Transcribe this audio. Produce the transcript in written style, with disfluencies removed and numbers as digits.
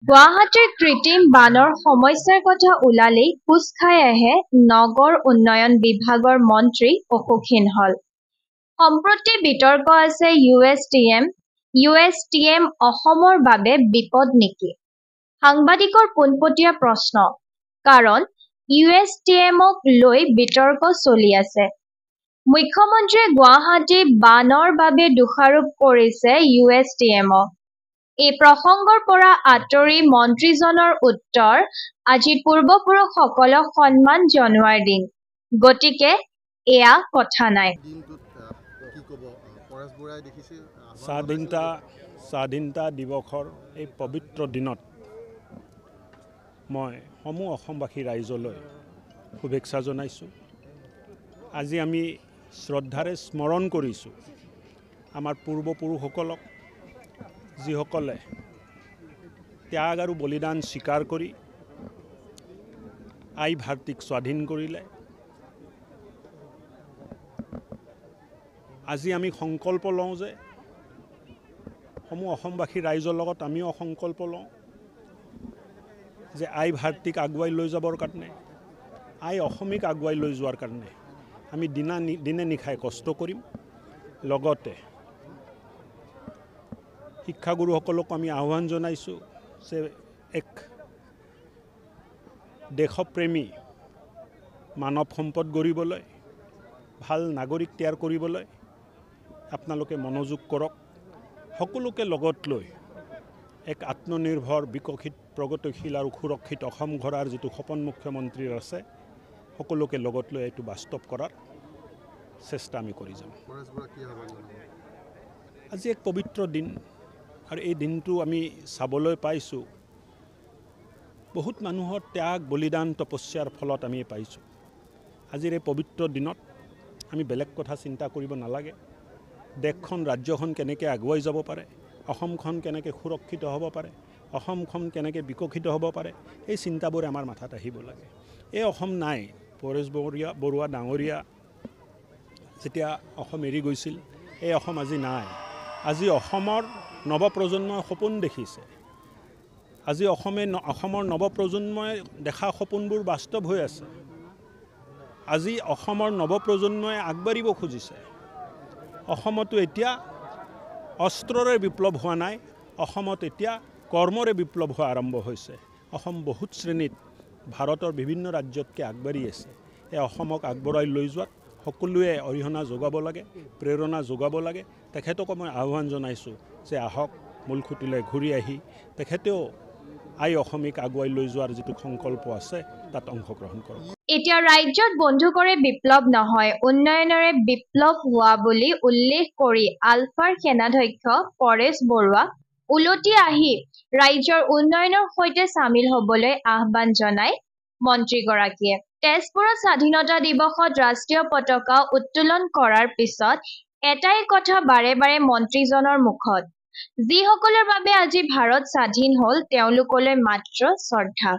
গুৱাহাটীৰ কৃত্ৰিম বানৰ সমস্যাৰ কথা ওলালেই কোচ খাই আহে নগৰ উন্নয়ন বিভাগৰ মন্ত্ৰী অশোক সিংহল। সম্প্ৰতি বিতৰ্ক আছে ইউ.এছ.টি.এম অসমৰ বাবে বিপদ নেকি? সাংবাদিকৰ পোনপটীয়া প্ৰশ্ন। কাৰণ ইউ.এছ.টি.এমক লৈ বিতৰ্ক চলি আছে। মুখ্যমন্ত্ৰীয়ে গুৱাহাটী বানৰ বাবে দোষাৰোপ কৰিছে ইউ.এছ.টি.এমক। এই প্ৰসংগৰ পৰা আঁতৰি মন্ত্ৰীজনৰ উত্তৰ আজি পূৰ্বপুৰুষসকলক সন্মান জনোৱাৰ দিন। গতিকে এয়া কথা নাই। স্বাধীনতা দিৱসৰ এই পবিত্ৰ দিনত মই সমূহ অসমবাসী ৰাইজলৈ শুভেচ্ছা জনাইছোঁ। আজি আমি শ্ৰদ্ধাৰে স্মৰণ কৰিছোঁ আমাৰ পূৰ্বপুৰুষসকলক, যিসকলে ত্যাগ আৰু বলিদান স্বীকাৰ কৰি আই ভাৰতীক স্বাধীন কৰিলে। আজি আমি সংকল্প লওঁ যে সমূহ অসমবাসী ৰাইজৰ লগত আমিও সংকল্প লওঁ যে আই ভাৰতীক আগুৱাই লৈ যাবৰ কাৰণে, আই অসমীক আগুৱাই লৈ যোৱাৰ কাৰণে আমি দিনে নিশাই কষ্ট কৰিম। লগতে শিক্ষাগুৰুসকলকো আমি আহ্বান জনাইছোঁ যে এক দেশপ্ৰেমী মানৱ সম্পদ গঢ়িবলৈ, ভাল নাগৰিক তৈয়াৰ কৰিবলৈ আপোনালোকে মনোযোগ কৰক। সকলোকে লগত লৈ এক আত্মনিৰ্ভৰ, বিকশিত, প্ৰগতিশীল আৰু সুৰক্ষিত অসম গঢ়াৰ যিটো সপোন মুখ্যমন্ত্ৰীৰ আছে, সকলোকে লগত লৈ এইটো বাস্তৱ কৰাৰ চেষ্টা আমি কৰি যাম। আজি এক পবিত্ৰ দিন আৰু এই দিনটো আমি চাবলৈ পাইছোঁ বহুত মানুহৰ ত্যাগ, বলিদান, তপস্যাৰ ফলত আমি পাইছোঁ। আজিৰ এই পবিত্ৰ দিনত আমি বেলেগ কথা চিন্তা কৰিব নালাগে। দেশখন, ৰাজ্যখন কেনেকৈ আগুৱাই যাব পাৰে, অসমখন কেনেকৈ সুৰক্ষিত হ'ব পাৰে, অসমখন কেনেকৈ বিকশিত হ'ব পাৰে, এই চিন্তাবোৰে আমাৰ মাথাত আহিব লাগে। এই অসম নাই। পৰেশ বৰুৱা ডাঙৰীয়া যেতিয়া অসম এৰি গৈছিল, এই অসম আজি নাই। আজি অসমৰ নৱপ্ৰজন্মই সপোন দেখিছে। আজি অসমৰ নৱপ্ৰজন্মই দেখা সপোনবোৰ বাস্তৱ হৈ আছে। আজি অসমৰ নৱপ্ৰজন্মই আগবাঢ়িব খুজিছে। অসমতো এতিয়া অস্ত্ৰৰে বিপ্লৱ হোৱা নাই, অসমত এতিয়া কৰ্মৰে বিপ্লৱ হোৱা আৰম্ভ হৈছে। অসম বহুত শ্ৰেণীত ভাৰতৰ বিভিন্ন ৰাজ্যতকৈ আগবাঢ়ি আছে। এই অসমক আগবঢ়াই লৈ যোৱাত সকলোৱে অৰিহণা যোগাব লাগে, প্ৰেৰণা যোগাব লাগে। তেখেতকো মই আহ্বান জনাইছোঁ যে আহক, মূলসুঁতিলৈ ঘূৰি আহি তেখেতেও আই অসমীক আগুৱাই লৈ যোৱাৰ যিটো সংকল্প আছে তাত অংশগ্ৰহণ কৰক। এতিয়া ৰাজ্যত বন্ধুকৰে বিপ্লৱ নহয়, উন্নয়নৰে বিপ্লৱ হোৱা বুলি উল্লেখ কৰি আলফাৰ সেনাধ্যক্ষ পৰেশ বৰুৱা উলটি আহি ৰাজ্যৰ উন্নয়নৰ সৈতে চামিল হ'বলৈ আহ্বান জনায় মন্ত্ৰীগৰাকীয়ে। তেজপুৰত স্বাধীনতা দিৱসত ৰাষ্ট্ৰীয় পতাকা উত্তোলন কৰাৰ পিছত এটাই কথা বাৰে বাৰে মন্ত্ৰীজনৰ মুখত, যিসকলৰ বাবে আজি ভাৰত স্বাধীন হ'ল তেওঁলোকলৈ মাত্ৰ শ্ৰদ্ধা।